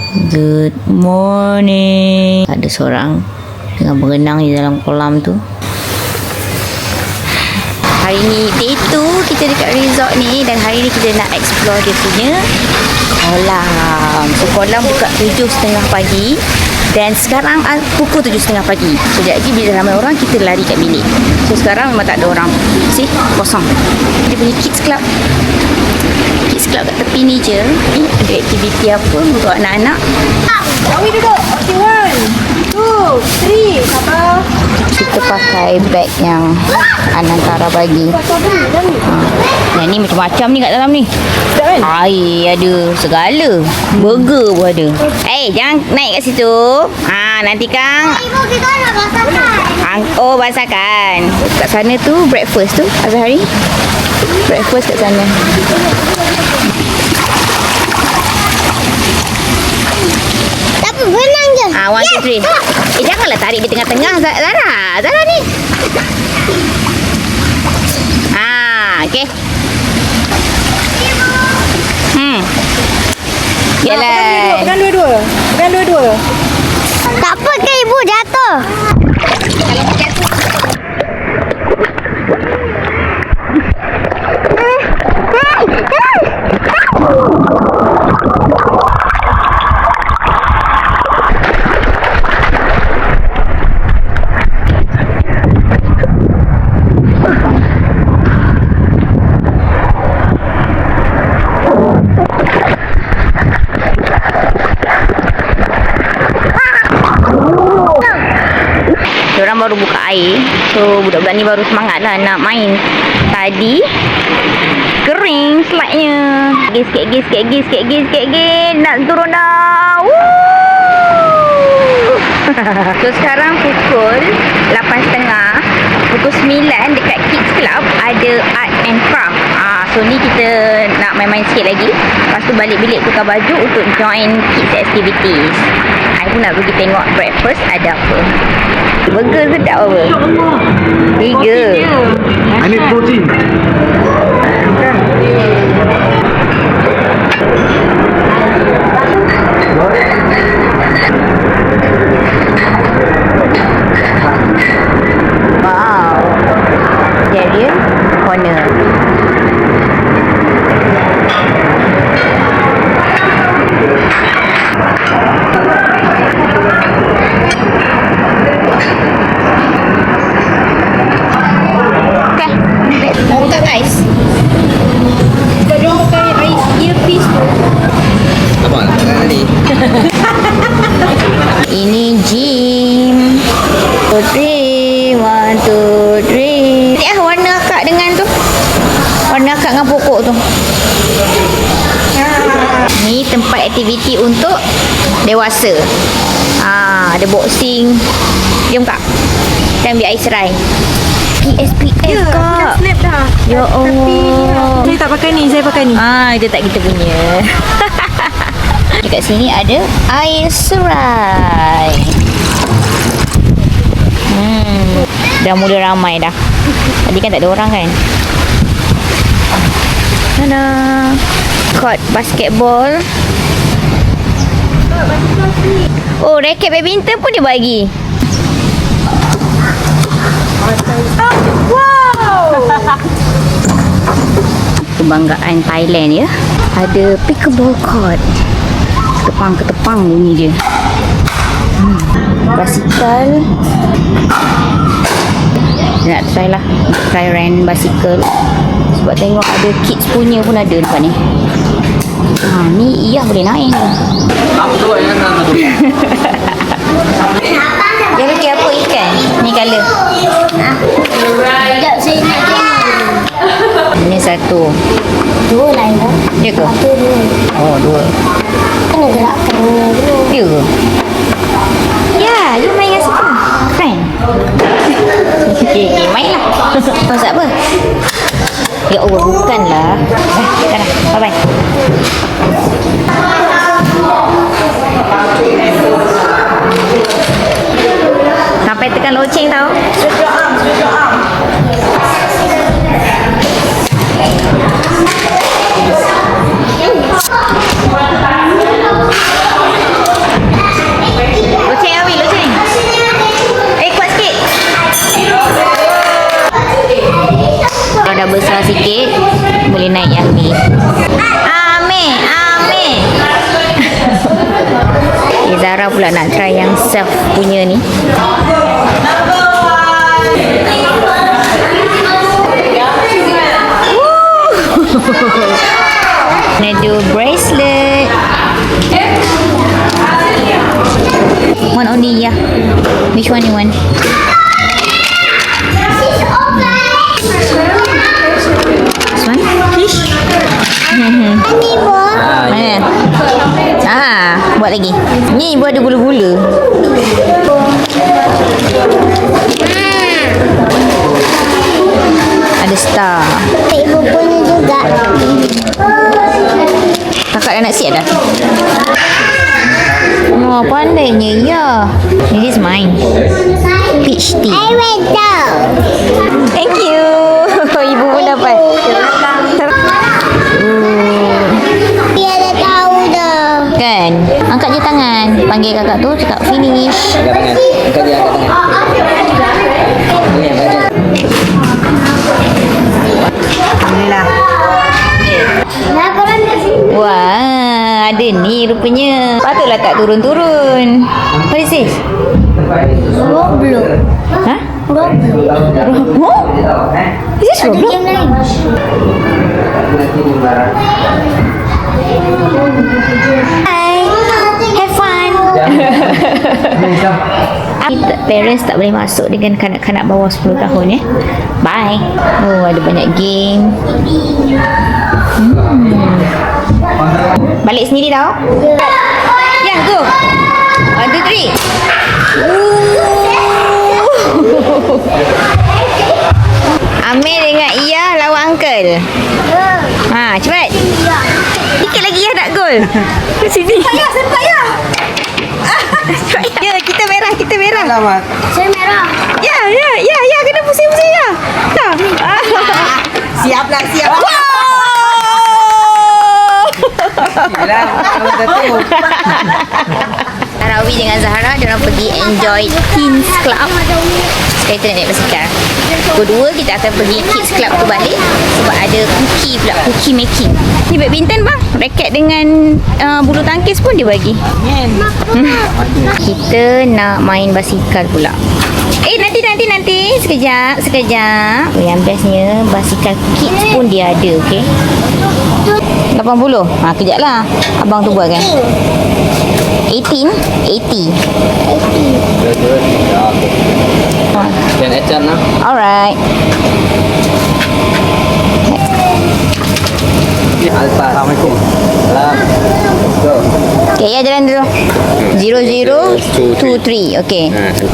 Good morning. Ada seorang tengah berenang di dalam kolam tu. Hari ni day 2 kita dekat resort ni, dan hari ni kita nak explore dia punya kolam. So kolam buka 7.30 pagi dan sekarang pukul 7.30 pagi. So sekejap lagi bila ramai orang kita lari kat bilik. So sekarang memang tak ada orang. See, kosong. Dia punya kids club. Kids club kat tepi ni je. Ada aktiviti apa untuk anak-anak. Kami duduk. Okay, 1, 2, 3. Sabar. Kita pakai beg yang Anantara bagi. Yang ni macam-macam ni kat dalam ni. Air ada, segala. Burger pun ada. Jangan naik kat situ. Nanti Kang. Ibu, kita nak basahkan. Oh, basahkan. Kat sana tu breakfast tu, Azhari. Breakfast kat sana. Tapi berenang je. 1, 2, 3. Janganlah tarik di tengah-tengah, Zara. Zara ni. Okey. Jalan. Pegang dua-dua. Pegang dua-dua. Tak apa ke ibu jatuh? Diorang baru buka air. So budak-budak ni baru semangat lah nak main. Tadi kering slide-nya. Sikit-sikit. Nak turun dah. So sekarang pukul 8.30. Pukul 9 dekat Kids Club ada art and craft. So ni kita nak main-main sikit lagi. Lepas tu balik bilik tukar baju untuk join kids activities. I pun nak pergi tengok breakfast ada apa. Burger sedap apa? 3. I need protein. Wow. Vegetarian corner. Ini gym. 1, 2, 3. Lihat warna akak dengan tu. Warna akak dengan pokok tu. Ni tempat aktiviti untuk dewasa. Ada boxing. Jom kak. Kita ambil air serai. PSPF kak. Snap dah. Ya Allah. Saya tak pakai ni, saya pakai ni. Itu tak kita punya. Dekat sini ada air serai. Dah mula ramai dah. Tadi kan tak ada orang kan. Tada. Court basketball. Oh, raket badminton pun dia bagi. Wow. Kebanggaan Thailand ya. Ada pickleball court. Ketepang bunyi dia. Basikal. Nak try lah. Try rent basikal. Sebab tengok ada kids punya pun ada dekat ni. Ni Iyah boleh naik ni. Apa tu yang nak tu? Dia pakai apa ikan? Ni colour. Sekejap saya nak tengok. Ini satu. 2 lain dah. Dia ke? 1, 2. Oh, 2. Kena gerakkan dulu. Dia ke? Ya, you main kat situ. Friend. Okay, main lah. Masak apa? Ya Allah, bukanlah. Dah lah. Bye-bye. Sampai tekan loceng tau. Zahra pula nak try yang self punya ni. Nak do bracelet. One only, yeah. Which one you want? This one? Fish? Mana? Buat lagi. Ni ibu ada gula-gula. Ada star. Ibu punya juga. Kakak dah nak siap dah. Oh, pandainya ya. This is mine. Peach tea. I went down. Thank you. Ibu pun dapat. Dia dah tahu dah. Kan? Angkat je tangan. Panggil kakak tu, cakap finish. Angkat dia, angkat tangan. Ni, angkat dia. Alhamdulillah. Nah, korang kat sini. Wah, ada ni rupanya. Patutlah tak turun-turun. What is this? Roblox. Hah? Roblox. Oh? Is this Ada Roblox? game lain. Hi. Have fun. Parents tak boleh masuk dengan kanak-kanak bawah 10 tahun ya. Bye. Oh, ada banyak game. Balik sendiri tau. Ya, go. 1, 2, 3. Amir dengan Iyah lawan uncle. Ha, cepat. Sikit lagi ya nak gol. Sini. Sempat ya. Ya, kita merah, kita merah. Selamat. Saya merah. Ya, kena pusing-pusing ya. Tak. Siap lah, siap. Yelah, kalau dah tu. Tarawih dengan Zahra, diorang pergi enjoy Teens Club. Sekarang kita nak naik basikal. Kedua, kita akan pergi Kids Club tu balik. Sebab ada cookie pula, cookie making. Ni badminton bang, raket dengan bulu tangkis pun dia bagi. Kita nak main basikal pula. Nanti. Sekejap. Oh, yang bestnya, basikal kids pun dia ada, okey? 80. Kejap lah. Abang tu buat kan? 80. Dan ecan lah. Alright. Alfa. Assalamualaikum. Salam. Go. Okay, ya jalan dulu. 0023. Okay.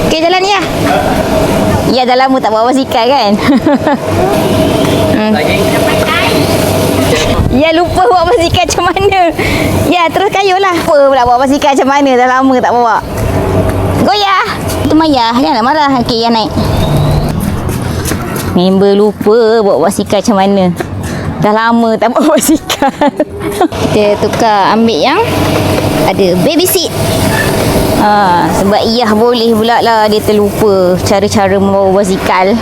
Okay, jalan ya. Ya, dah lama tak bawa basikal kan? Lagi. Ya, lupa bawa basikal macam mana. Ya, terus kayulah. Lupa pula bawa basikal macam mana. Dah lama tak bawa. Goyah. Itu Maya. Janganlah marah. Okay, ya naik. Member lupa bawa basikal macam mana. Dah lama tak bawa basikal. Kita tukar ambil yang ada baby seat. Sebab Iyah boleh pula lah, dia terlupa cara-cara membawa basikal.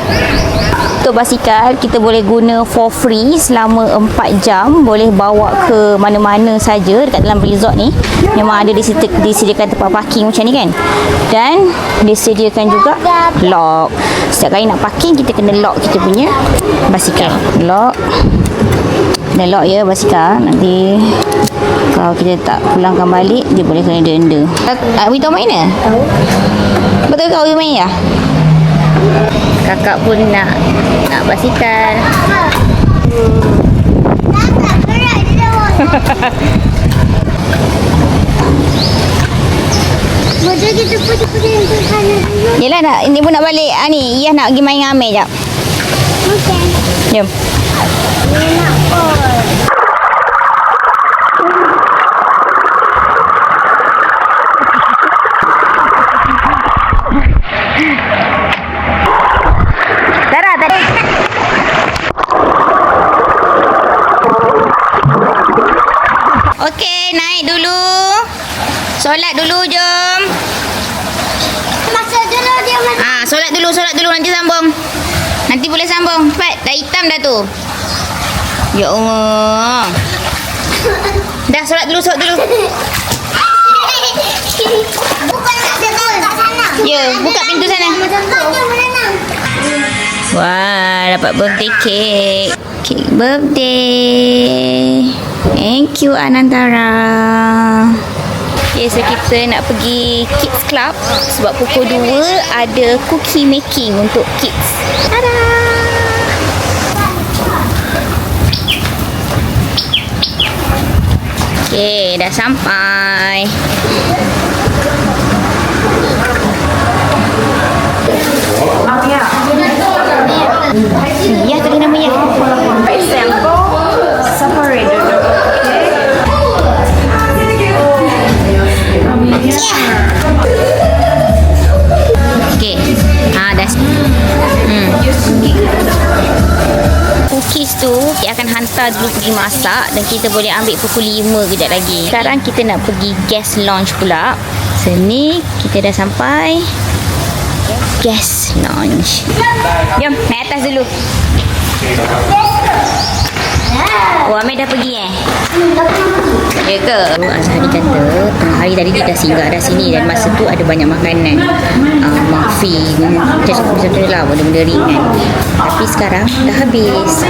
Untuk basikal kita boleh guna for free selama 4 jam. Boleh bawa ke mana-mana saja dekat dalam resort ni. Memang ada disediakan tempat parking macam ni kan. Dan disediakan juga lock. Setiap kali nak parking kita kena lock kita punya basikal. Lock. Dan lock ya basikal. Nanti kalau kita tak pulangkan balik, dia boleh kena denda. Abi tahu main ke? Betul ke Abi main ya? Kakak pun nak basikal. Tak berat dia dah bawa. Macam kita pergi ke sana dulu. Yelah nak, ini pun nak balik. Ni Iyah nak pergi main dengan Amir jap. Okey. Jom. Dia nak call. Zahra tadi. Okey, naik dulu. Solat dulu, jom. Masuk dulu dia masuk. Solat dulu nanti sambung. Nanti boleh sambung. Cepat, dah hitam dah tu. Ya Allah. Dah solat dulu. Bukan nak dekat sana. Ya, buka pintu sana. Wah, dapat birthday cake. Cake birthday. Thank you Anantara. Okay, so kita nak pergi kids club sebab pukul 2 ada cookie making untuk kids. Tada! Okay, dah sampai. Ya, tadi nama ya. Okay. Dah. Cookies tu kita akan hantar dulu pergi masak dan kita boleh ambil pukul 5 kejap lagi. Sekarang kita nak pergi guest lounge pula. So ni kita dah sampai guest lounge. Jom naik atas dulu. Oh, Amir dah pergi Ya ke? Azhari kata hari tadi dia dah singgah dah sini dan masa tu ada banyak makanan, muffin, macam tu lah, benda-benda ringan. Tapi sekarang dah habis.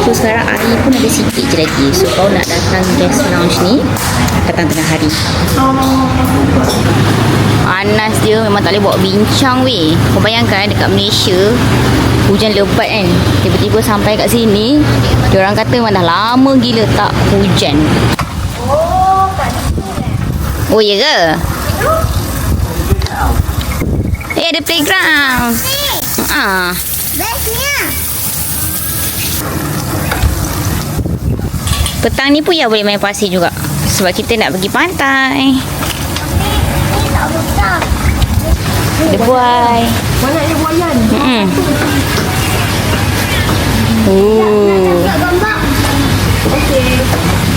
So sekarang air pun ada sikit je lagi. So kau nak datang guest lounge ni, datang tengah hari. Panas dia, memang tak boleh bawa bincang weh. Kau bayangkan dekat Malaysia hujan lebat kan, tiba-tiba sampai kat sini diorang kata memang dah lama gila tak hujan. Oh ya ke? Ada playground. Bestnya. Petang ni pun ya boleh main pasir juga sebab kita nak pergi pantai. Tak besar. Ada buai. Mana ada buayan? Tak gambar.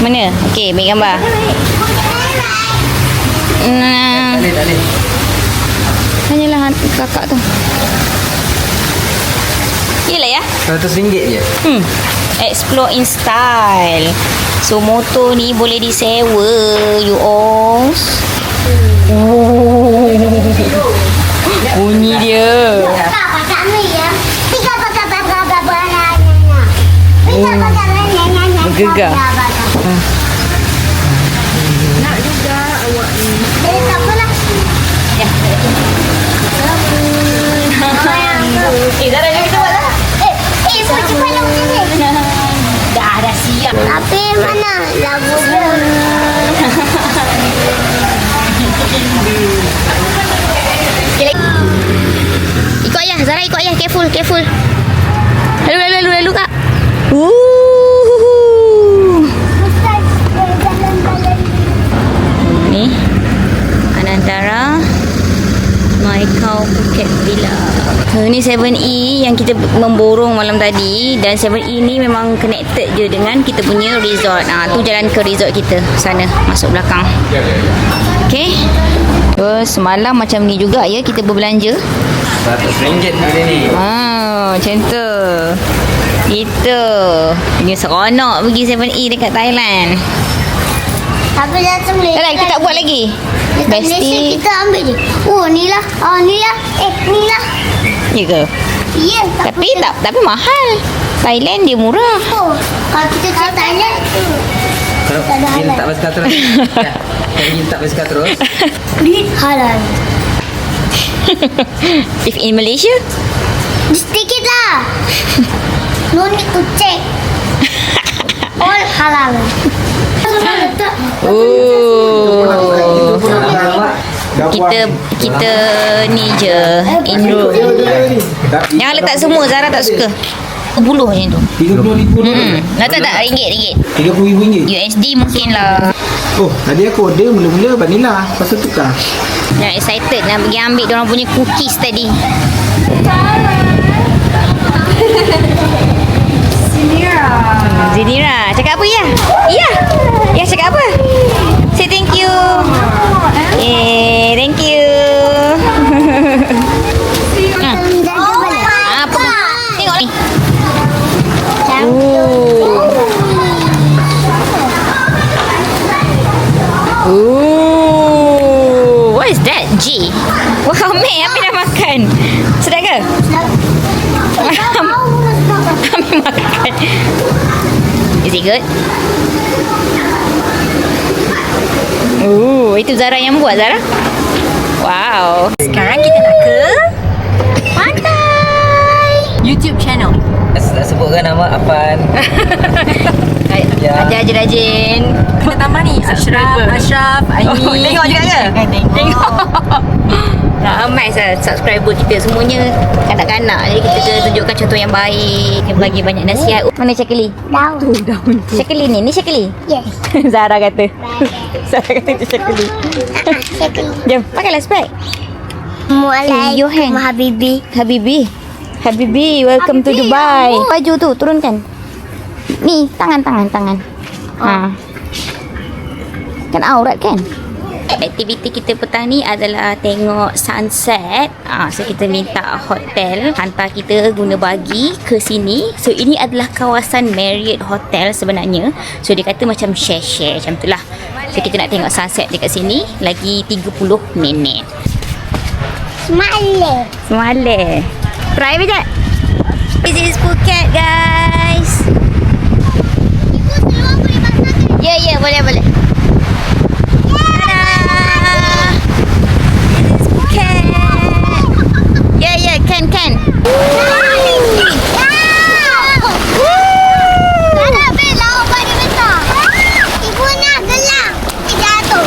Mana? Okey, ambil gambar. Tak boleh. Hanyalah kakak tu. Yelah ya. RM100 je. Explore in style. So motor ni boleh disewa, you all. Bunyi dia. Pakai ni ya. Tiga pakai banana. Tiga pakai banana. Bergegar. Nak juga awak ni. Tak apalah. Ya. Zara jom kita buat lah. Cepat lah macam ni. Dah siap. Tapi mana lagu dia? Ikut ayah, Zara ikut ayah. Careful. Lalu kak. Ni Anantara My Cow Phuket Villa. Ni 7E yang kita memborong malam tadi. Dan 7E ni memang connected je dengan kita punya resort. Tu jalan ke resort kita sana, masuk belakang. Okay. Semalam macam ni juga ya kita berbelanja. RM100 hari ni. Macam tu. Kita punya seronok pergi 7E dekat Thailand. Tapi datang Malaysia. Dah, kita tak buat lagi. Dekat Malaysia Besti. kita ambil je. Oh ni lah. Ni lah. Ni lah. Ya ke? Ya. Tapi mahal. Thailand dia murah. Oh, kalau kita ke Thailand. Kalau Tak ada Jin halal. tak bersuka terus. Kalau Jin tak bersuka terus. Duit halal. If in Malaysia? Sedikit lah. No need to check. All halal. Oh. Kita ni je in-room. Jangan letak semua, Zara tak suka. Buluh macam tu. RM30,000 Tak ringgit. RM30,000 USD mungkin lah. Oh, tadi aku order mula-mula vanilla. Lepas tu tukar. Dah excited nak pergi ambil diorang punya cookies tadi. Zinira. Cakap apa ya? Ya. Ya cakap apa? Say thank you. Thank you. Apa? Tengok ni. Oh. 哦 Oh. G. Wah, Amir dah makan. Sedap ke? Amir makan. Is it good? Itu Zara yang buat, Zara. Wow. Sekarang kita nak ke pantai. YouTube channel. Nak sebutkan nama Afan. Ya. Ajar je rajin. Kita tambah ni Ashraf, Aini. Tengok juga ke? Tengok. Ramai subscriber kita semuanya kanak-kanak. Jadi kita tunjukkan contoh yang baik. Kita bagi banyak nasihat. Mana Syakili? Daun. Syakili ni Syakili? Yes. Zara kata. Zara kata itu Syakili. Second. Jom, pakailah spek. Your hand. Habibi. Habibi, welcome to Dubai. Baju tu turunkan. Ni, tangan. Ha. Kan aurat kan? Aktiviti kita petang ni adalah tengok sunset. So kita minta hotel hantar kita guna bagi ke sini. So ini adalah kawasan Marriott Hotel sebenarnya. So dia kata macam share macam tu lah. So kita nak tengok sunset dekat sini lagi 30 minit. Semale. Try sekejap. This is Phuket, guys. Ya, boleh. Tada! This is Phuket. Ya, can. Ibu nak gelang. Jatuh.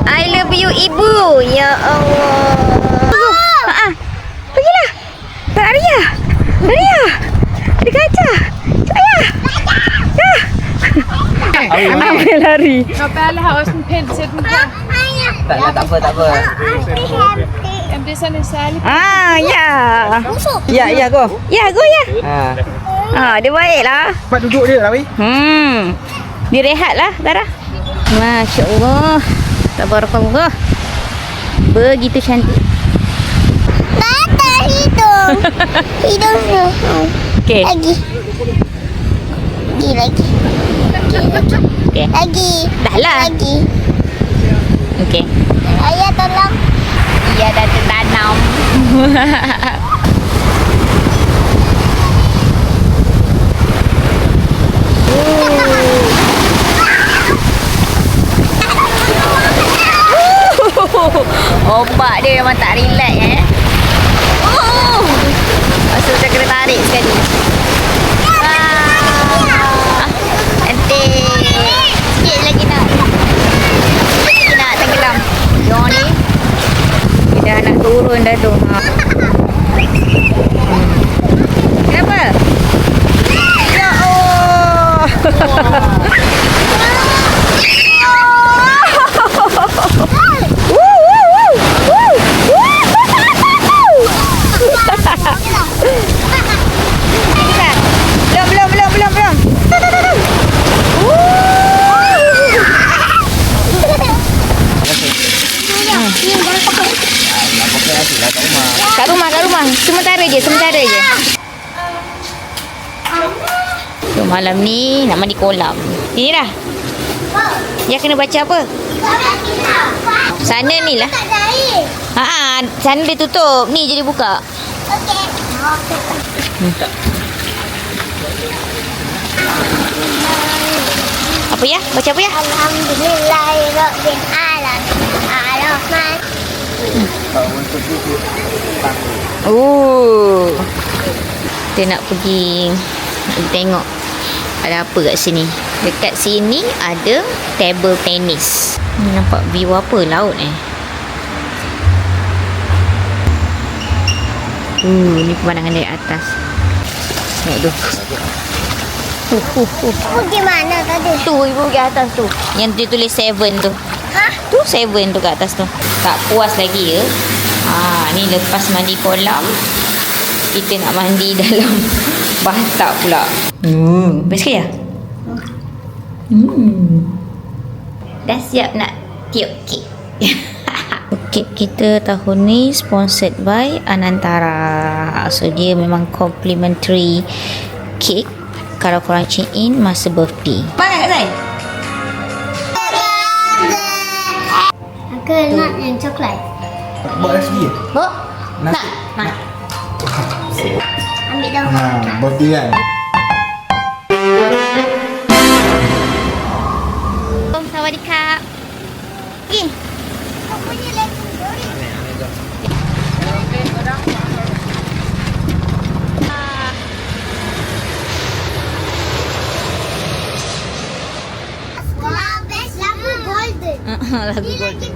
I love you, Ibu. Ya Allah. Pergilah. Tak Arya. Ada gajah. Ayah. Ambil lari. Bella har også en pind til den her. Tak apa. Jamen, det er sådan en særlig. Ya, go. Ya. Ha. Dia baiklah. Tempat duduk dia lah, weh. Dia rehat lah, Zara. Masya Allah. Tabarakallah. Begitu cantik. Mata hidung. Hidung. Okey. Lagi. Okey. Lagi. Dah lah. Lagi. Okey. Ayah tolong. Ia dah tertanam. Ombak dia memang tak relax Masuk macam kena tarik sekali. Nanti sikit lagi nak tenggelam. Jom ni dia dah nak turun dah tu. Kenapa? Ya Allah. Belum. Kat rumah. Sementara je. So, malam ni nak mandi kolam. Ini dah. Ya kena baca apa? Sana ni lah. Sana dia tutup. Ni je dia buka. Apa ya? Baca apa ya? Alhamdulillahirabbil alamin. Ar-Rahman. Kita nak pergi tengok ada apa kat sini. Dekat sini ada table tennis. Ni nampak view apa? Laut ni pemandangan dari atas. Tengok tu. Pergi mana tadi? Tu ibu pergi atas tu. Yang dia tulis 7 tu. Tu 7 tu kat atas tu. Tak puas lagi ya. Ni lepas mandi kolam, kita nak mandi dalam bathtub pula. Best ke ya? Dah siap nak tiup kek. Kek kita tahun ni sponsored by Anantara. So dia memang complimentary cake kalau korang check in masa birthday. Mana Kak Zai? Uncle nak yang coklat. Buat lagi. Bo? Nak? Nak. Ambil dah. Birthday kan. Sawadikap. Okay. Kau punya legendary. Wah, best lagu golden. Lagu Ni golden. lagi